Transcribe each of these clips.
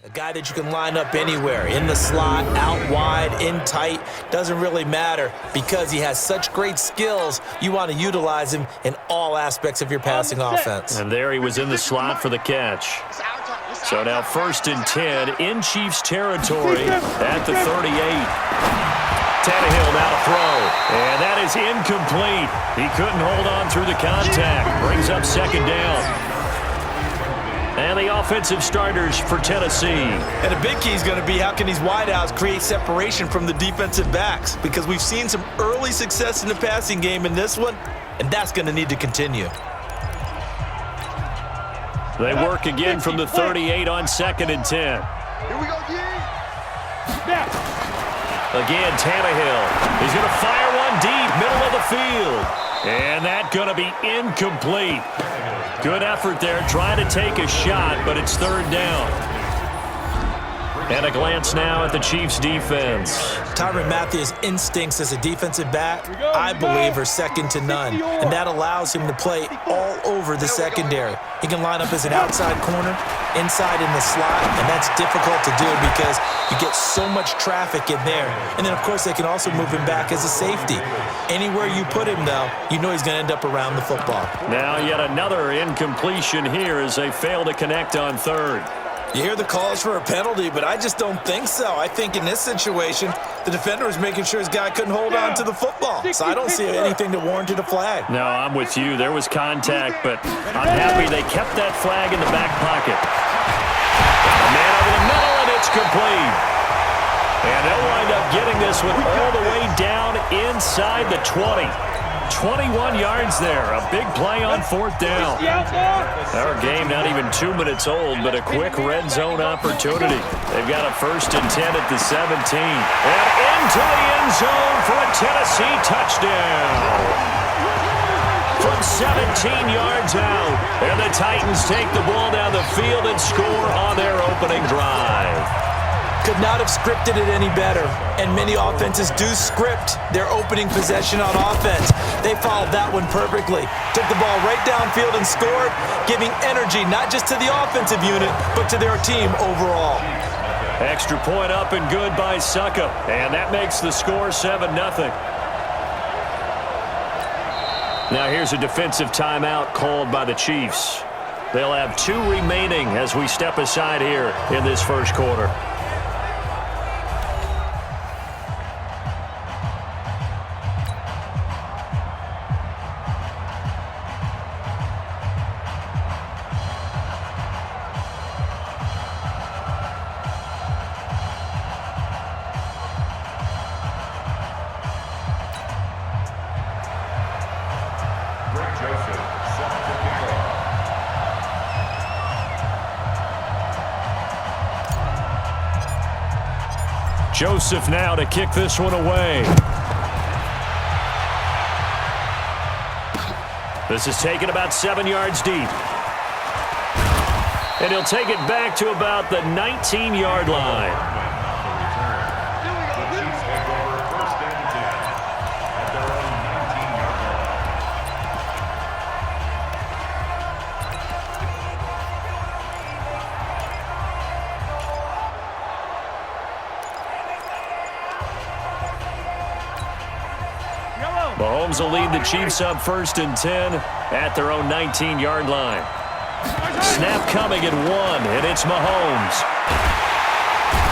A guy that you can line up anywhere, in the slot, out wide, in tight, doesn't really matter because he has such great skills. You want to utilize him in all aspects of your passing offense. And there he was in the slot for the catch. So now 1st and 10 in Chiefs territory at the 38. Tannehill now to throw, and that is incomplete. He couldn't hold on through the contact. Brings up 2nd down. And the offensive starters for Tennessee. And a big key is going to be how can these wideouts create separation from the defensive backs, because we've seen some early success in the passing game in this one, and that's going to need to continue. They work again from the 38 on 2nd and 10. Here we go, Again, Tannehill. He's going to fire one deep, middle of the field. And that's going to be incomplete. Good effort there, trying to take a shot, but it's 3rd down. And a glance now at the Chiefs' defense. Tyrann Mathieu's instincts as a defensive back, I believe, are second to none. And that allows him to play all over the secondary. He can line up as an outside corner, inside in the slot, and that's difficult to do because you get so much traffic in there. And then, of course, they can also move him back as a safety. Anywhere you put him, though, you know he's going to end up around the football. Now yet another incompletion here as they fail to connect on 3rd. You hear the calls for a penalty, but I just don't think so. I think in this situation, the defender was making sure his guy couldn't hold on to the football. So I don't see anything that warranted a flag. No, I'm with you. There was contact, but I'm happy they kept that flag in the back pocket. A man over the middle, and it's complete. And they'll wind up getting this one all the way down inside the 20. 21 yards there. A big play on 4th down. Our game not even 2 minutes old, but a quick red zone opportunity. They've got a 1st and 10 at the 17. And into the end zone for a Tennessee touchdown. From 17 yards out. And the Titans take the ball down the field and score on their opening drive. Could not have scripted it any better, and many offenses do script their opening possession on offense. They followed that one perfectly. Took the ball right downfield and scored, giving energy not just to the offensive unit, but to their team overall. Extra point up and good by Suckup, and that makes the score 7-0. Now here's a defensive timeout called by the Chiefs. They'll have 2 remaining as we step aside here in this first quarter. Joseph now to kick this one away. This is taken about 7 yards deep. And he'll take it back to about the 19-yard line. Mahomes will lead the Chiefs up 1st and 10 at their own 19-yard line. Snap coming at 1, and it's Mahomes.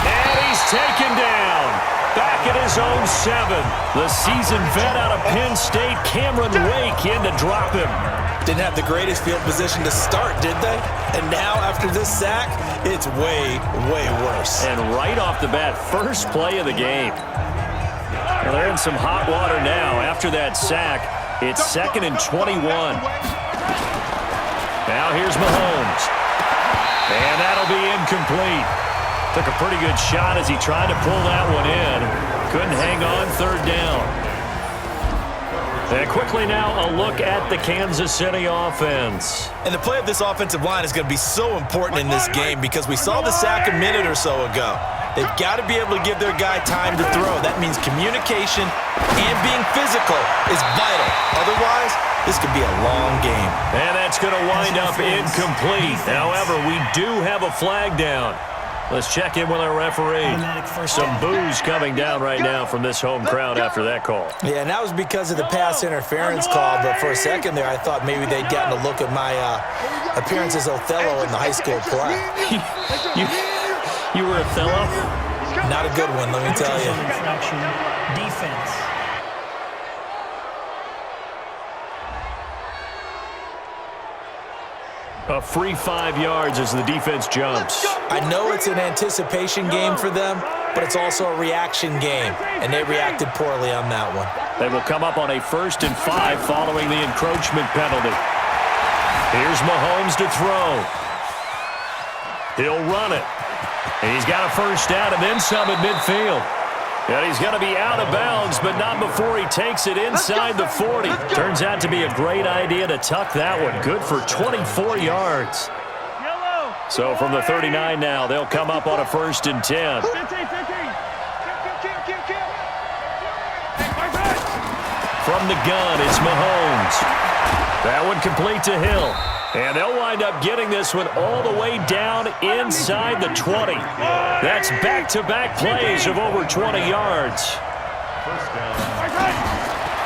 And he's taken down. Back at his own 7. The seasoned vet out of Penn State, Cameron Wake, in to drop him. Didn't have the greatest field position to start, did they? And now, after this sack, it's way, way worse. And right off the bat, first play of the game. Well, they're in some hot water now. After that sack, it's 2nd and 21. Now here's Mahomes. And that'll be incomplete. Took a pretty good shot as he tried to pull that one in. Couldn't hang on 3rd down. And quickly now, a look at the Kansas City offense. And the play of this offensive line is going to be so important in this game because we saw the sack a minute or so ago. They've got to be able to give their guy time to throw. That means communication and being physical is vital. Otherwise, this could be a long game. And that's going to wind up incomplete. However, we do have a flag down. Let's check in with our referee. Some boos coming down right now from this home crowd after that call. Yeah, and that was because of the pass interference call, but for a second there I thought maybe they'd gotten a look at my appearance as Othello in the high school play. You were Othello? Not a good one, let me tell you. Defense. A free 5 yards as the defense jumps. I know it's an anticipation game for them, but it's also a reaction game, and they reacted poorly on that one. They will come up on a 1st and 5 following the encroachment penalty. Here's Mahomes to throw. He'll run it. And he's got a first down and then some at midfield. And he's going to be out of bounds, but not before he takes it inside the 40. Turns out to be a great idea to tuck that one. Good for 24 yards. So from the 39 now, they'll come up on a 1st and 10. From the gun, it's Mahomes. That one complete to Hill. And they'll wind up getting this one all the way down inside the 20. That's back-to-back plays of over 20 yards.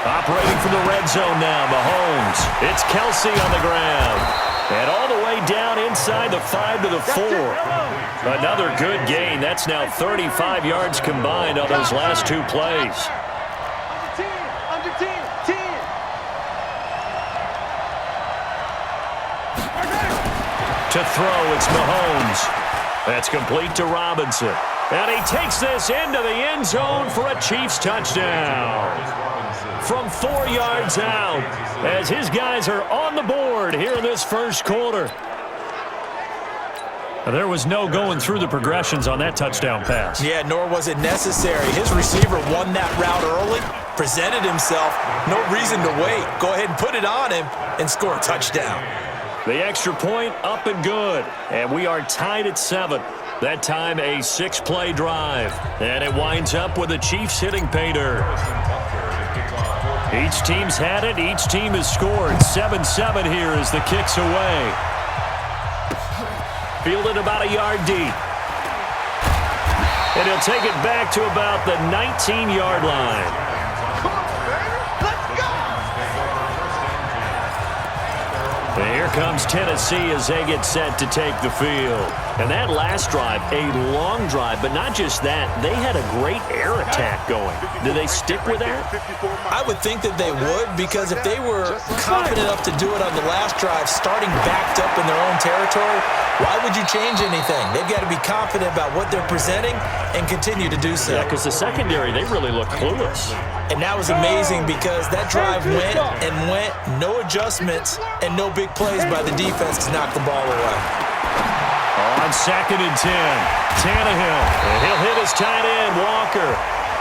Operating from the red zone now, Mahomes. It's Kelsey on the ground. And all the way down inside the 5 to the 4. Another good gain. That's now 35 yards combined on those last 2 plays. To throw, it's Mahomes. That's complete to Robinson. And he takes this into the end zone for a Chiefs touchdown. From 4 yards out, as his guys are on the board here in this first quarter. There was no going through the progressions on that touchdown pass. Yeah, nor was it necessary. His receiver won that route early, presented himself, no reason to wait. Go ahead and put it on him and score a touchdown. The extra point up and good. And we are tied at 7. That time a 6-play drive. And it winds up with the Chiefs hitting pay dirt. Each team's had it. Each team has scored. 7-7 here as the kick's away. Fielded about a yard deep. And he'll take it back to about the 19-yard line. And here comes Tennessee as they get set to take the field. And that last drive, a long drive, but not just that. They had a great air attack going. Do they stick with that? I would think that they would, because if they were confident enough to do it on the last drive, starting backed up in their own territory, why would you change anything? They've got to be confident about what they're presenting and continue to do so. Yeah, because the secondary, they really looked clueless. And that was amazing because that drive went and went, no adjustments, and no big plays by the defense to knock the ball away. On 2nd and 10, Tannehill, and he'll hit his tight end, Walker.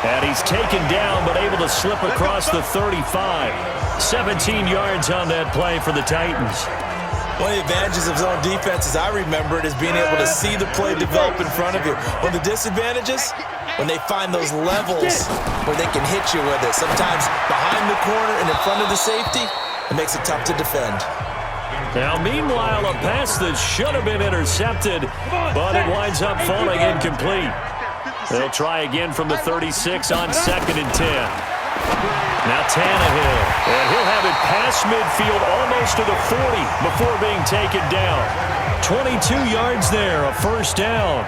And he's taken down but able to slip across the 35. 17 yards on that play for the Titans. One of the advantages of zone defense, as I remember it, is being able to see the play develop in front of you. One of the disadvantages, when they find those levels where they can hit you with it. Sometimes behind the corner and in front of the safety, it makes it tough to defend. Now, meanwhile, a pass that should have been intercepted, but it winds up falling incomplete. They'll try again from the 36 on 2nd and 10. Now Tannehill, and he'll have it past midfield almost to the 40 before being taken down. 22 yards there, a first down.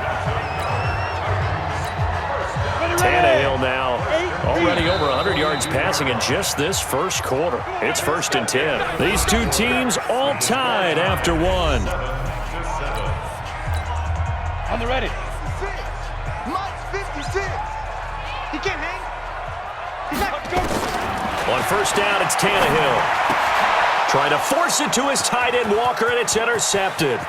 Tannehill now already over 100 yards passing in just this first quarter. It's 1st and 10. These two teams all tied after 1. On the ready. Mike's 56. He can't hang. He's not. On first down, it's Tannehill. Trying to force it to his tight end, Walker, and it's intercepted.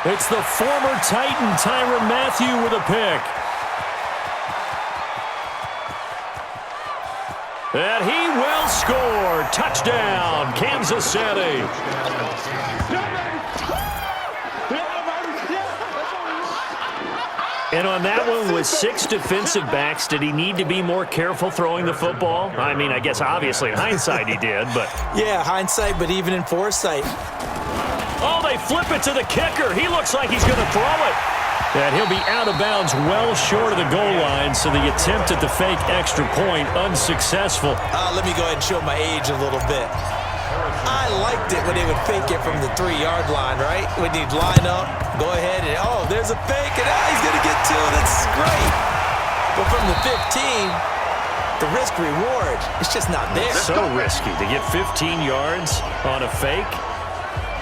It's the former Titan, Tyrann Mathieu, with a pick. And he will score. Touchdown, Kansas City. And on that one, with 6 defensive backs, did he need to be more careful throwing the football? I mean, I guess obviously in hindsight he did, but... Yeah, hindsight, but even in foresight. Oh, they flip it to the kicker. He looks like he's going to throw it. And he'll be out of bounds well short of the goal line, so the attempt at the fake extra point unsuccessful. Let me go ahead and show my age a little bit. I liked it when they would fake it from the 3-yard line, right? When you'd line up, go ahead, and oh, there's a fake, and he's going to get 2. That's great. But from the 15, the risk-reward, it's just not there. So risky to get 15 yards on a fake.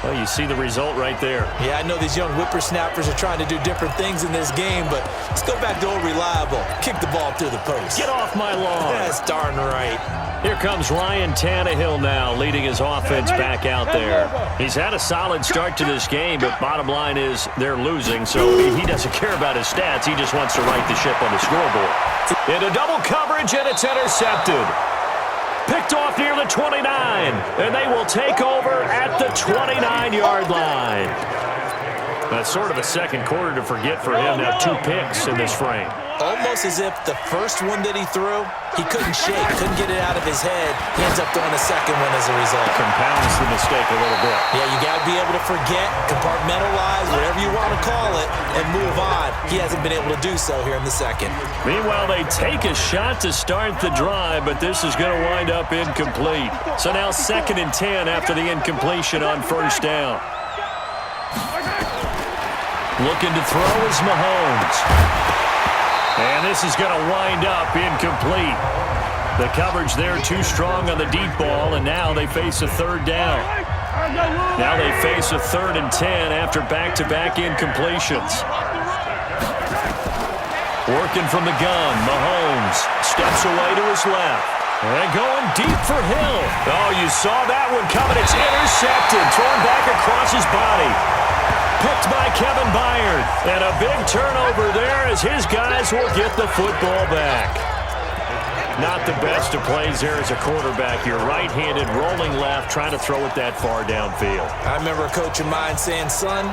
Well, you see the result right there. Yeah, I know these young whippersnappers are trying to do different things in this game, but let's go back to old reliable. Kick the ball through the post. Get off my lawn. That's darn right. Here comes Ryan Tannehill now, leading his offense back out there. He's had a solid start to this game, but bottom line is they're losing, so he doesn't care about his stats. He just wants to right the ship on the scoreboard. Into double coverage, and it's intercepted. Picked off near the 29, and they will take over at the 29-yard line. That's sort of a second quarter to forget for him. Now 2 picks in this frame. Almost as if the first one that he threw, he couldn't shake, couldn't get it out of his head. He ends up throwing a second one as a result. Compounds the mistake a little bit. Yeah, you got to be able to forget, compartmentalize, whatever you want to call it, and move on. He hasn't been able to do so here in the second. Meanwhile, they take a shot to start the drive, but this is going to wind up incomplete. So now 2nd and 10 after the incompletion on first down. Looking to throw is Mahomes. And this is going to wind up incomplete. The coverage there too strong on the deep ball, and now they face a 3rd down. Now they face a 3rd and 10 after back-to-back incompletions. Working from the gun, Mahomes steps away to his left. And going deep for Hill. Oh, you saw that one coming. It's intercepted, thrown back across his body. Picked by Kevin Byard. And a big turnover there as his guys will get the football back. Not the best of plays there as a quarterback. You're right-handed, rolling left, trying to throw it that far downfield. I remember a coach of mine saying, son,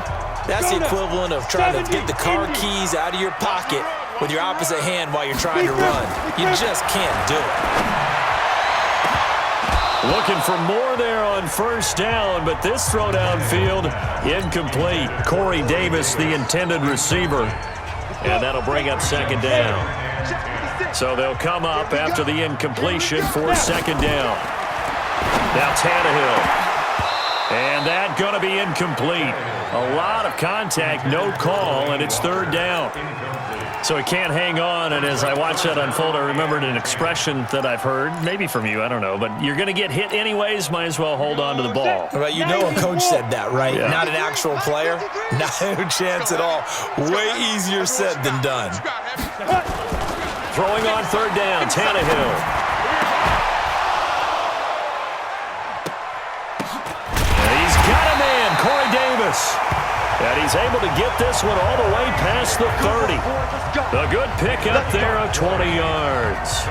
that's the equivalent of trying to get the car keys out of your pocket with your opposite hand while you're trying to run. You just can't do it. Looking for more there on first down, but this throw downfield incomplete. Corey Davis, the intended receiver, and that'll bring up 2nd down. So they'll come up after the incompletion for 2nd down. Now Tannehill, and that going to be incomplete. A lot of contact, no call, and it's 3rd down. So he can't hang on, and as I watched that unfold, I remembered an expression that I've heard, maybe from you, I don't know, but you're going to get hit anyways, might as well hold on to the ball. Well, you know a coach said that, right? Yeah. Not an actual player. No chance at all. Way easier said than done. Throwing on 3rd down, Tannehill. And he's got a man, Corey Davis. And he's able to get this one all the way past the 30. A good pick up there of 20 yards.